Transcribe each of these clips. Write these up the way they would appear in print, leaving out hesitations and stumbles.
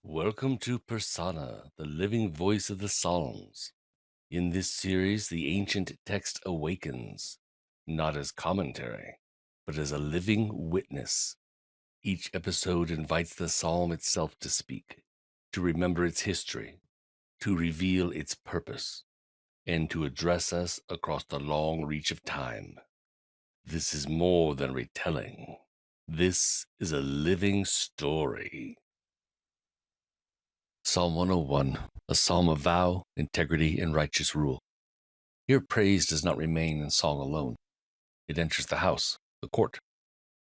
Welcome to Persona, the living voice of the Psalms. In this series, the ancient text awakens, not as commentary, but as a living witness. Each episode invites the psalm itself to speak, to remember its history, to reveal its purpose, and to address us across the long reach of time. This is more than retelling. This is a living story. Psalm 101, a psalm of vow, integrity, and righteous rule. Here praise does not remain in song alone. It enters the house, the court,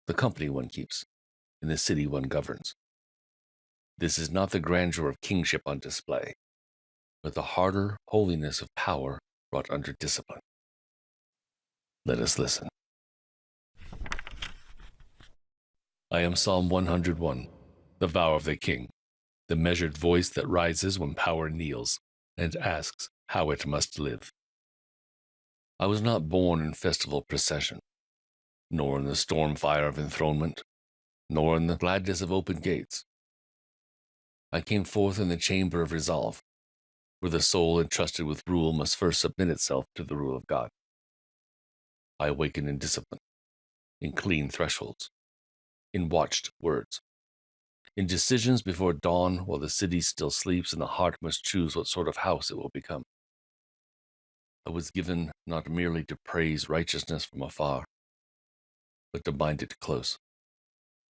the company one keeps, and the city one governs. This is not the grandeur of kingship on display, but the harder holiness of power brought under discipline. Let us listen. I am Psalm 101, the vow of the king, the measured voice that rises when power kneels and asks how it must live. I was not born in festival procession, nor in the storm fire of enthronement, nor in the gladness of open gates. I came forth in the chamber of resolve, where the soul entrusted with rule must first submit itself to the rule of God. I awakened in discipline, in clean thresholds, in watched words, in decisions before dawn while the city still sleeps and the heart must choose what sort of house it will become. I was given not merely to praise righteousness from afar, but to bind it close,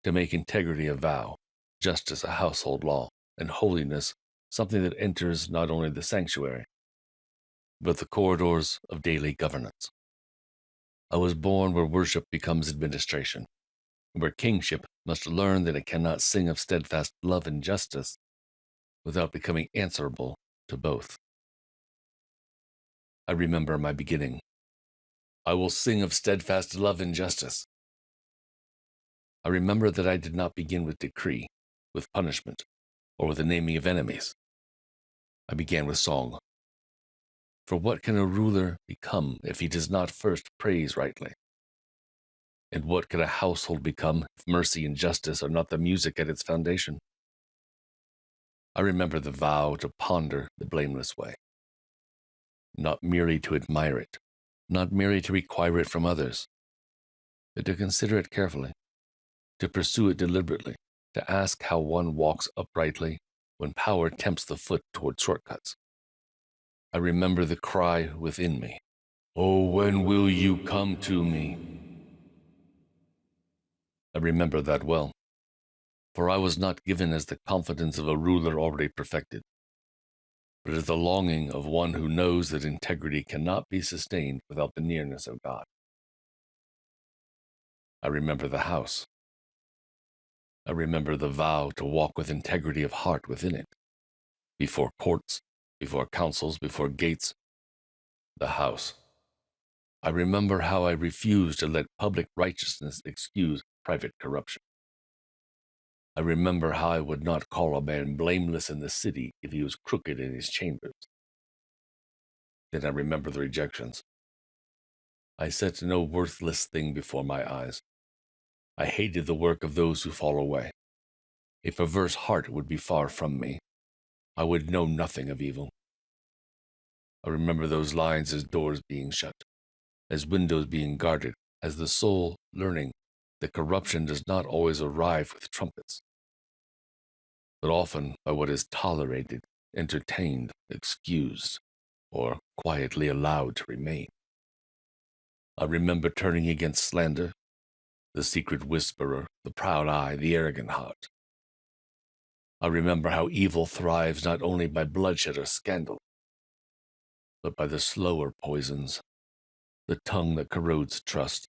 to make integrity a vow, justice a household law, and holiness something that enters not only the sanctuary, but the corridors of daily governance. I was born where worship becomes administration, where kingship must learn that it cannot sing of steadfast love and justice without becoming answerable to both. I remember my beginning. I will sing of steadfast love and justice. I remember that I did not begin with decree, with punishment, or with the naming of enemies. I began with song. For what can a ruler become if he does not first praise rightly? And what can a household become if mercy and justice are not the music at its foundation? I remember the vow to ponder the blameless way, not merely to admire it, not merely to require it from others, but to consider it carefully, to pursue it deliberately, to ask how one walks uprightly when power tempts the foot toward shortcuts. I remember the cry within me, "Oh, when will you come to me?" I remember that well, for I was not given as the confidence of a ruler already perfected, but as the longing of one who knows that integrity cannot be sustained without the nearness of God. I remember the house. I remember the vow to walk with integrity of heart within it, before courts, before councils, before gates, the house. I remember how I refused to let public righteousness excuse private corruption. I remember how I would not call a man blameless in the city if he was crooked in his chambers. Then I remember the rejections. I set no worthless thing before my eyes. I hated the work of those who fall away. A perverse heart would be far from me. I would know nothing of evil. I remember those lines as doors being shut, as windows being guarded, as the soul learning that corruption does not always arrive with trumpets, but often by what is tolerated, entertained, excused, or quietly allowed to remain. I remember turning against slander, the secret whisperer, the proud eye, the arrogant heart. I remember how evil thrives not only by bloodshed or scandal, but by the slower poisons, the tongue that corrodes trust,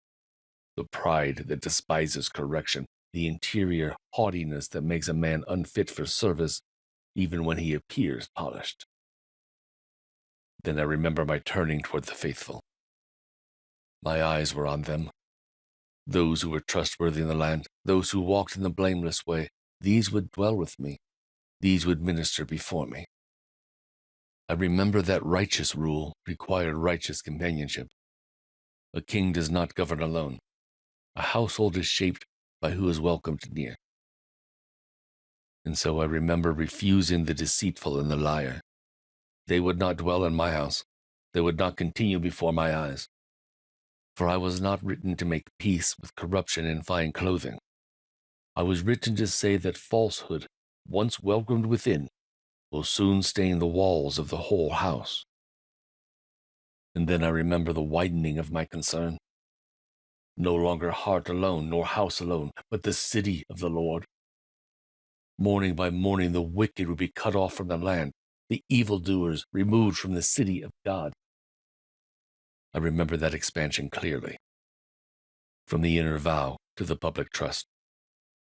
the pride that despises correction, the interior haughtiness that makes a man unfit for service even when he appears polished. Then I remember my turning toward the faithful. My eyes were on them, those who were trustworthy in the land, those who walked in the blameless way. These would dwell with me, these would minister before me. I remember that righteous rule required righteous companionship. A king does not govern alone. A household is shaped by who is welcomed near. And so I remember refusing the deceitful and the liar. They would not dwell in my house. They would not continue before my eyes. For I was not written to make peace with corruption in fine clothing. I was written to say that falsehood, once welcomed within, will soon stain the walls of the whole house. And then I remember the widening of my concern. No longer heart alone, nor house alone, but the city of the Lord. Morning by morning the wicked would be cut off from the land, the evildoers removed from the city of God. I remember that expansion clearly. From the inner vow to the public trust,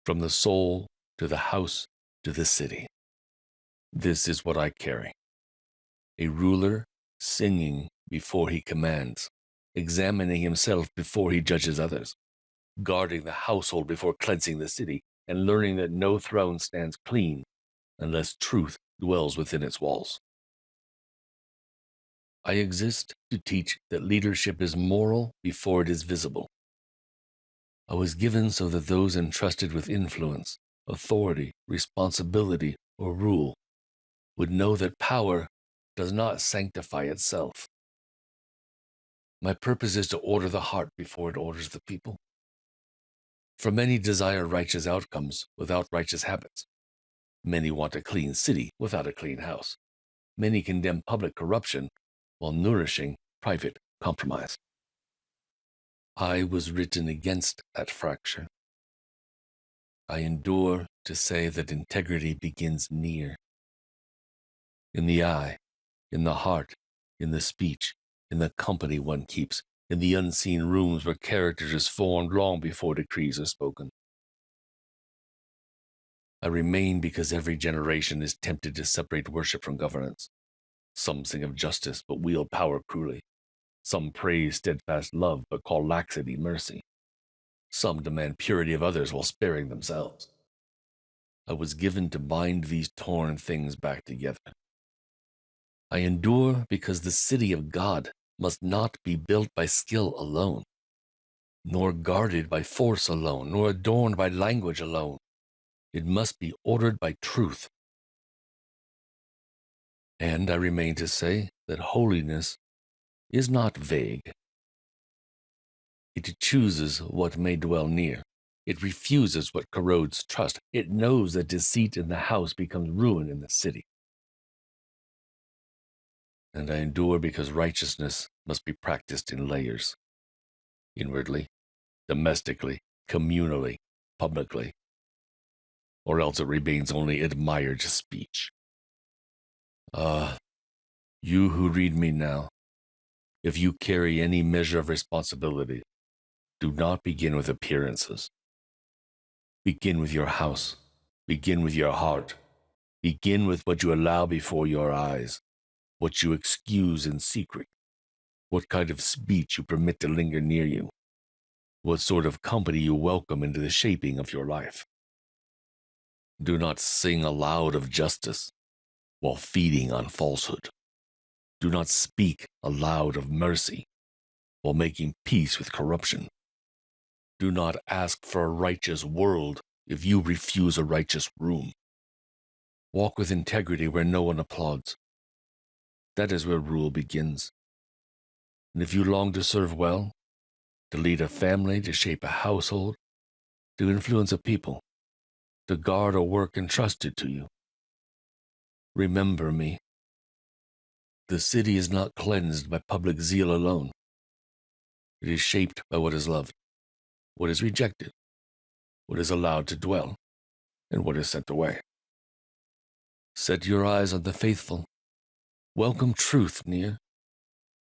from the soul to the house to the city. This is what I carry. A ruler singing before he commands, examining himself before he judges others, guarding the household before cleansing the city, and learning that no throne stands clean unless truth dwells within its walls. I exist to teach that leadership is moral before it is visible. I was given so that those entrusted with influence, authority, responsibility, or rule would know that power does not sanctify itself. My purpose is to order the heart before it orders the people. For many desire righteous outcomes without righteous habits. Many want a clean city without a clean house. Many condemn public corruption while nourishing private compromise. I was written against that fracture. I endure to say that integrity begins near. In the eye, in the heart, in the speech, in the company one keeps, in the unseen rooms where character is formed long before decrees are spoken. I remain because every generation is tempted to separate worship from governance. Some sing of justice, but wield power cruelly. Some praise steadfast love, but call laxity mercy. Some demand purity of others while sparing themselves. I was given to bind these torn things back together. I endure because the city of God must not be built by skill alone, nor guarded by force alone, nor adorned by language alone. It must be ordered by truth. And I remain to say that holiness is not vague. It chooses what may dwell near. It refuses what corrodes trust. It knows that deceit in the house becomes ruin in the city. And I endure because righteousness must be practiced in layers, inwardly, domestically, communally, publicly, or else it remains only admired speech. You who read me now, if you carry any measure of responsibility, do not begin with appearances. Begin with your house. Begin with your heart. Begin with what you allow before your eyes, what you excuse in secret, what kind of speech you permit to linger near you, what sort of company you welcome into the shaping of your life. Do not sing aloud of justice while feeding on falsehood. Do not speak aloud of mercy while making peace with corruption. Do not ask for a righteous world if you refuse a righteous room. Walk with integrity where no one applauds. That is where rule begins. And if you long to serve well, to lead a family, to shape a household, to influence a people, to guard a work entrusted to you, remember me. The city is not cleansed by public zeal alone. It is shaped by what is loved, what is rejected, what is allowed to dwell, and what is sent away. Set your eyes on the faithful. Welcome truth near.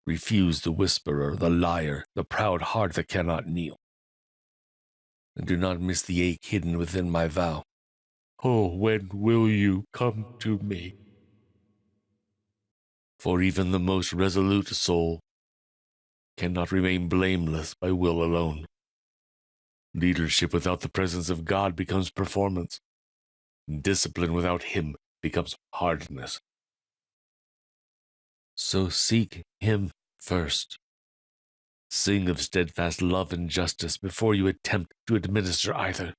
Refuse the whisperer, the liar, the proud heart that cannot kneel. And do not miss the ache hidden within my vow. Oh, when will you come to me? For even the most resolute soul cannot remain blameless by will alone. Leadership without the presence of God becomes performance. Discipline without Him becomes hardness. So seek Him first. Sing of steadfast love and justice before you attempt to administer either.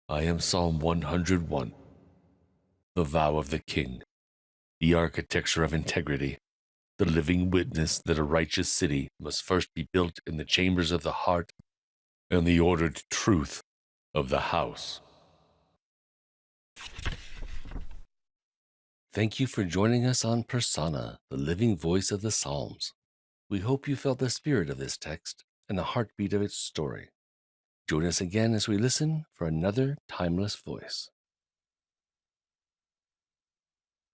I am Psalm 101, the vow of the king, the architecture of integrity, the living witness that a righteous city must first be built in the chambers of the heart and the ordered truth of the house. Thank you for joining us on Persona, the living voice of the Psalms. We hope you felt the spirit of this text and the heartbeat of its story. Join us again as we listen for another timeless voice.